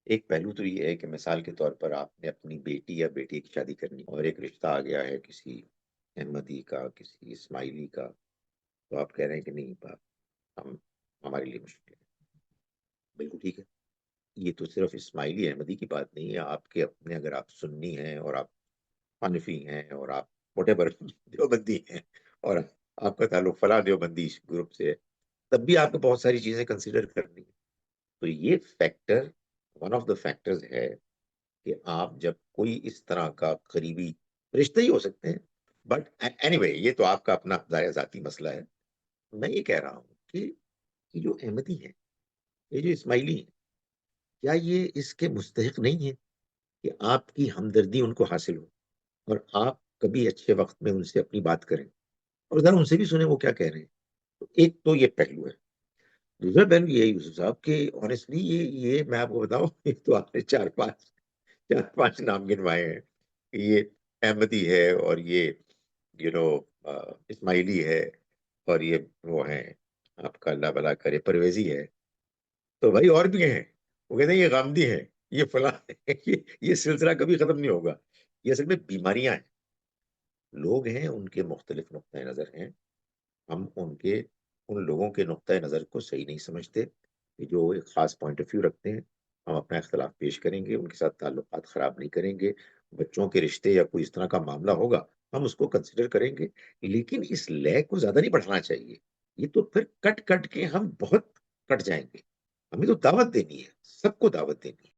ایک پہلو تو یہ ہے کہ مثال کے طور پر آپ نے اپنی بیٹی یا بیٹے کی شادی کرنی اور ایک رشتہ آ گیا ہے کسی احمدی کا، کسی اسماعیلی کا، تو آپ کہہ رہے ہیں کہ نہیں ہم ہمارے لیے مشکل ہے۔ بالکل ٹھیک ہے، یہ تو صرف اسماعیلی احمدی کی بات نہیں ہے، آپ کے اپنے اگر آپ سنی ہیں اور آپ حنفی ہیں اور آپ وٹ ایور دیوبندی ہیں اور آپ کا تعلق فلاں دیوبندی گروپ سے ہے، تب بھی آپ کو بہت ساری چیزیں کنسیڈر کرنی ہے۔ تو یہ factor one of the factors ہے کہ آپ جب کوئی اس طرح کا قریبی رشتے ہی ہو سکتے ہیں، بٹ اینی وے یہ تو آپ کا اپنا ظاہر ذاتی مسئلہ ہے۔ میں یہ کہہ رہا ہوں کہ یہ جو احمدی ہے، یہ جو اسماعیلی ہے، کیا یہ اس کے مستحق نہیں ہے کہ آپ کی ہمدردی ان کو حاصل ہو اور آپ کبھی اچھے وقت میں ان سے اپنی بات کریں اور ذرا ان سے بھی سنیں وہ کیا کہہ رہے ہیں۔ تو ایک تو یہ پہلو ہے، دوسرا پہلو یہ ہے یوسف صاحب کہ آنےسٹلی یہ میں آپ کو بتاؤں ایک تو آپ نے چار پانچ نام گنوائے ہیں کہ یہ احمدی ہے اور یہ یو نو اسماعیلی ہے اور یہ وہ ہیں آپ کا اللہ بلا کرے پرویزی ہے، تو بھائی اور بھی ہیں، وہ کہتے ہیں یہ غامدی ہے، یہ فلاں ہے، یہ سلسلہ کبھی ختم نہیں ہوگا۔ یہ اصل میں بیماریاں ہیں، لوگ ہیں ان کے مختلف نقطۂ نظر ہیں، ہم ان لوگوں کے نقطۂ نظر کو صحیح نہیں سمجھتے کہ جو ایک خاص پوائنٹ آف ویو رکھتے ہیں، ہم اپنا اختلاف پیش کریں گے، ان کے ساتھ تعلقات خراب نہیں کریں گے، بچوں کے رشتے یا کوئی اس طرح کا معاملہ ہوگا ہم اس کو کنسیڈر کریں گے، لیکن اس لے کو زیادہ نہیں بڑھانا چاہیے۔ یہ تو پھر کٹ کٹ کے ہم بہت کٹ جائیں گے، ہمیں تو دعوت دینی ہے، سب کو دعوت دینی ہے۔